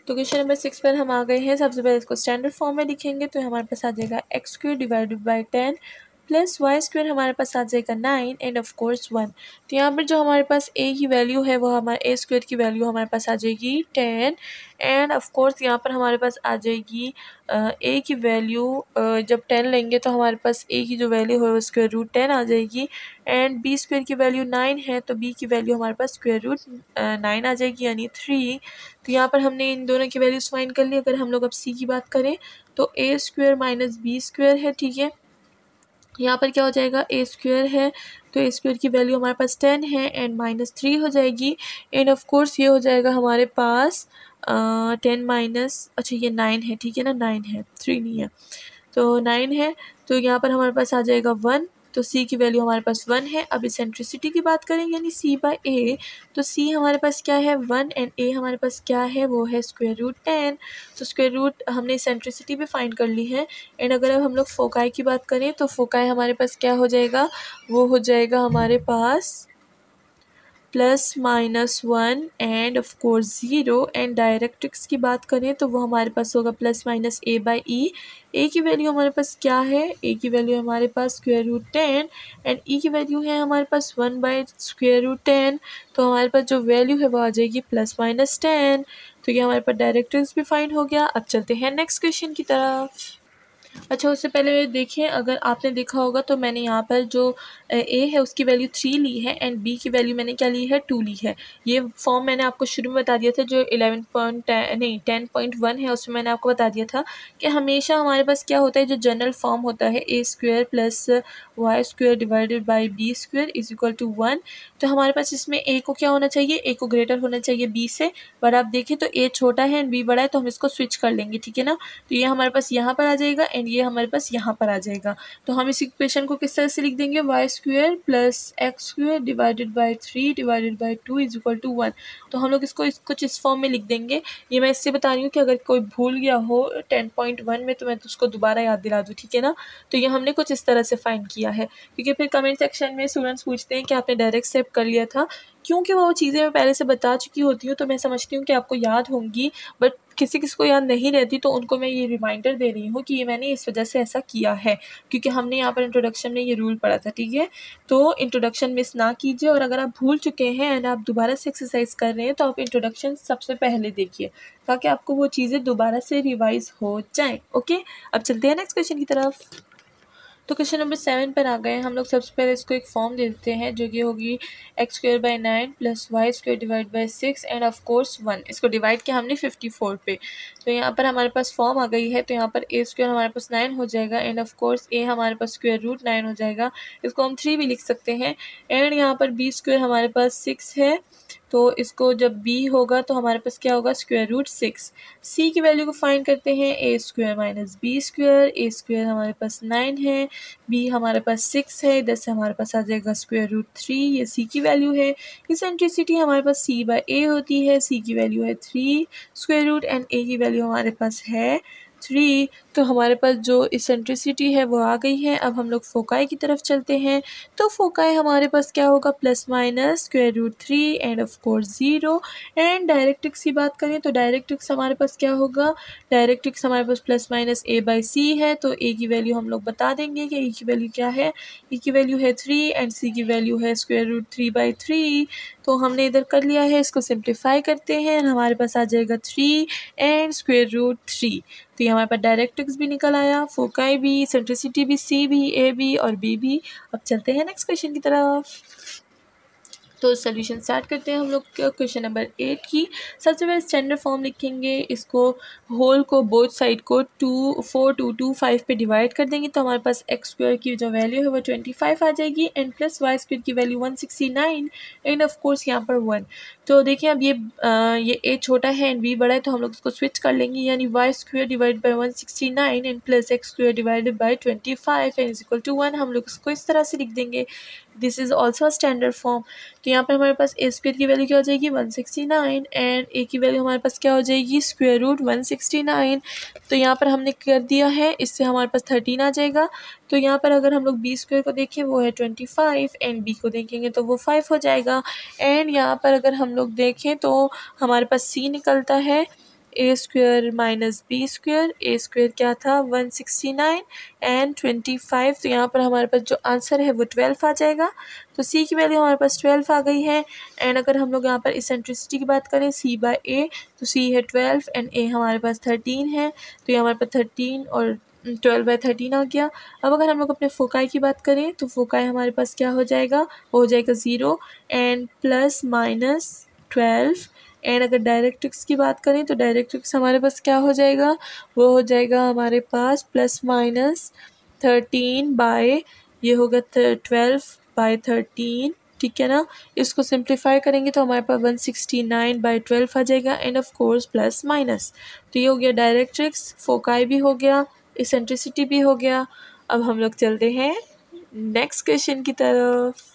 तो question number 6 पर हम आ गए हैं। सबसे पहले इसको स्टैंडर्ड फॉर्म में लिखेंगे तो हमारे पास आ जाएगा X square divided by 10 plus Y square हमारे पास आ जाएगा 9 एंड ऑफ कोर्स 1। तो यहाँ पर जो हमारे पास ए की वैल्यू है वो हमारे ए स्क्वायर की वैल्यू हमारे पास आ जाएगी 10 एंड ऑफ कोर्स यहाँ पर हमारे पास आ जाएगी ए की वैल्यू जब 10 लेंगे तो हमारे पास ए की जो वैल्यू है वो स्क्वायर रूट 10 आ जाएगी एंड बी स्क्वायर की वैल्यू 9 है तो बी की वैल्यू हमारे पास स्क्वायर रूट 9 आ जाएगी यानी 3। तो यहाँ पर हमने इन दोनों की वैल्यूज फाइंड कर ली। अगर हम लोग अब सी की बात करें तो ए स्क्वायर माइनस बी स्क्वायर है, ठीक है। यहाँ पर क्या हो जाएगा, ए स्क्वायर है तो ए स्क्वायर की वैल्यू हमारे पास 10 है एंड माइनस 3 हो जाएगी एंड ऑफ कोर्स ये हो जाएगा हमारे पास 10 माइनस, अच्छा ये 9 है, ठीक है ना, 9 है 3 नहीं है, तो 9 है। तो यहाँ पर हमारे पास आ जाएगा 1, तो सी की वैल्यू हमारे पास 1 है। अब इसेंट्रिसिटी की बात करें यानी सी बाय ए, तो सी हमारे पास क्या है 1 एंड ए हमारे पास क्या है वो है स्क्वायर रूट 10। तो स्क्वायर रूट हमने इसेंट्रिसिटी भी फाइंड कर ली है एंड अगर अब हम लोग फोकाई की बात करें तो फोकाई हमारे पास क्या हो जाएगा, वो हो जाएगा हमारे पास plus minus 1 and of course 0 and directrix की बात करें तो वो हमारे पास होगा plus minus A by E. A की वैल्यू हमारे पास क्या है, ए की वैल्यू हमारे पास स्क्वायर रूट 10 एंड ई की वैल्यू है हमारे पास 1 बाई स्क्वायर रूट 10। तो हमारे पास जो वैल्यू है वो आ जाएगी प्लस माइनस 10। तो ये हमारे पास डायरेक्ट्रिक्स भी फाइंड हो गया। अब चलते हैं नेक्स्ट क्वेश्चन की तरफ। अच्छा, उससे पहले देखिए, अगर आपने देखा होगा तो मैंने यहाँ पर जो ए है उसकी वैल्यू 3 ली है एंड बी की वैल्यू मैंने क्या ली है 2 ली है। ये फॉर्म मैंने आपको शुरू में बता दिया था, जो 10.1 है उसमें मैंने आपको बता दिया था कि हमेशा हमारे पास क्या होता है, जो जनरल फॉर्म होता है A square plus Y square divided by B square is equal to 1। तो हमारे पास इसमें ए को क्या होना चाहिए, ए को ग्रेटर होना चाहिए बी से, पर आप देखें तो ए छोटा है एंड बी बड़ा है तो हम इसको स्विच कर लेंगे, ठीक है ना। तो ये हमारे पास यहाँ पर आ जाएगा एंड ये हमारे पास यहाँ पर आ जाएगा। तो हम इस इक्वेशन को किस तरह से लिख देंगे, Y square plus X square divided by 3 divided by 2 is equal to 1। तो हम लोग इसको कुछ इस फॉर्म में लिख देंगे। ये मैं इससे बता रही हूँ कि अगर कोई भूल गया हो 10.1 में तो मैं तो उसको दोबारा याद दिला दूँ, ठीक है ना। तो ये हमने कुछ इस तरह से फाइंड किया है, क्योंकि फिर कमेंट सेक्शन में स्टूडेंट्स पूछते हैं कि आपने डायरेक्ट स्टेप कर लिया था। क्योंकि वो चीज़ें मैं पहले से बता चुकी होती हूँ तो मैं समझती हूँ कि आपको याद होंगी, बट किसी किसी को याद नहीं रहती तो उनको मैं ये रिमाइंडर दे रही हूँ कि ये मैंने इस वजह से ऐसा किया है, क्योंकि हमने यहाँ पर इंट्रोडक्शन में ये रूल पढ़ा था, ठीक है। तो इंट्रोडक्शन मिस ना कीजिए और अगर आप भूल चुके हैं एंड आप दोबारा से एक्सरसाइज कर रहे हैं तो आप इंट्रोडक्शन सबसे पहले देखिए ताकि आपको वो चीज़ें दोबारा से रिवाइज हो जाएँ। ओके, अब चलते हैं नेक्स्ट क्वेश्चन की तरफ। तो क्वेश्चन नंबर 7 पर आ गए हम लोग। सबसे पहले इसको एक फॉर्म दे देते हैं जो कि होगी X square by 9 plus Y square divide by 6 and of course 1। इसको डिवाइड किया हमने 54 पे। तो यहाँ पर हमारे पास फॉर्म आ गई है, तो यहाँ पर ए स्क्वायर हमारे पास 9 हो जाएगा एंड ऑफ कोर्स ए हमारे पास स्क्वायर रूट 9 हो जाएगा। इसको हम 3 भी लिख सकते हैं एंड यहाँ पर बी स्क्वायर हमारे पास 6 है, तो इसको जब b होगा तो हमारे पास क्या होगा स्क्वायर रूट 6। c की वैल्यू को फाइंड करते हैं, ए स्क्वायर माइनस बी स्क्वायर, ए स्क्वायर हमारे पास 9 है, b हमारे पास 6 है, इधर से हमारे पास आ जाएगा स्क्वायर रूट 3, ये c की वैल्यू है। इसेंट्रिसिटी हमारे पास c बाय a होती है, c की वैल्यू है 3 स्क्वायर रूट एंड a की वैल्यू हमारे पास है 3। तो हमारे पास जो इसेंट्रिसिटी है वो आ गई है। अब हम लोग फोकाई की तरफ चलते हैं। तो फोकाई हमारे पास क्या होगा, plus minus square root 3 and of course 0। And directrix की बात करें तो डायरेक्ट्रिक्स हमारे पास क्या होगा, डायरेक्ट्रिक्स हमारे पास प्लस माइनस ए बाई सी है, तो ए की वैल्यू हम लोग बता देंगे कि ए की वैल्यू क्या है, ए की वैल्यू है 3 एंड सी की वैल्यू है स्क्वायर रूट 3 बाई 3। तो हमने इधर कर लिया है, इसको सिंप्लीफाई करते हैं, हमारे पास आ जाएगा 3 एंड स्क्वायर रूट 3। तो ये हमारे पास डायरेक्ट्रिक्स भी निकल आया, फोकाई भी, सेंट्रिसिटी भी, सी भी, ए भी और बी भी। अब चलते हैं नेक्स्ट क्वेश्चन की तरफ। तो सोल्यूशन स्टार्ट करते हैं हम लोग क्वेश्चन नंबर 8 की। सबसे पहले स्टैंडर्ड फॉर्म लिखेंगे, इसको होल को बोथ साइड को 4 पे डिवाइड कर देंगे तो हमारे पास एक्स स्क्वायर की जो वैल्यू है वो 25 आ जाएगी एंड प्लस वाई स्क्वायर की वैल्यू 169 एंड ऑफ कोर्स यहाँ पर 1। तो देखिए अब ये ए छोटा है एंड बी बड़ा है तो हम लोग इसको स्विच कर लेंगे, यानी Y square divide by 169 and plus X square divided by 25 and is equal to 1। हम लोग इसको इस तरह से लिख देंगे, this is also standard form. तो यहाँ पर हमारे पास ए स्क्वायर की वैल्यू क्या हो जाएगी 169 एंड ए की वैल्यू हमारे पास क्या हो जाएगी स्क्वायर रूट 169। तो यहाँ पर हमने कर दिया है, इससे हमारे पास 13 आ जाएगा। तो यहाँ पर अगर हम लोग बी स्क्वायर को देखें वो है 25 एंड बी को देखेंगे तो वो 5 हो जाएगा। एंड यहाँ पर अगर हम लोग देखें तो हमारे पास सी निकलता है A square minus B square, A square क्या था 169 एंड 25, तो यहाँ पर हमारे पास जो आंसर है वो 12 आ जाएगा। तो सी की वैल्यू हमारे पास 12 आ गई है। एंड अगर हम लोग यहाँ पर इसेंट्रिसिटी की बात करें सी बाय ए, तो सी है 12 एंड ए हमारे पास 13 है, तो ये हमारे पास 13 और 12/13 आ गया। अब अगर हम लोग अपने फोकाई की बात करें तो फोकाई हमारे पास क्या हो जाएगा, वो हो जाएगा 0 एंड प्लस माइनस 12। एंड अगर डायरेक्ट्रिक्स की बात करें तो डायरेक्ट्रिक्स हमारे पास क्या हो जाएगा, वो हो जाएगा हमारे पास प्लस माइनस 13 बाय, ये होगा 12/13, ठीक है ना। इसको सिंप्लीफाई करेंगे तो हमारे पास 169/12 आ जाएगा and of course plus minus. तो ये हो गया डायरेक्ट्रिक्स, फोकाई भी हो गया, इसेंट्रिसिटी भी हो गया। अब हम लोग चलते हैं नेक्स्ट क्वेश्चन की तरफ।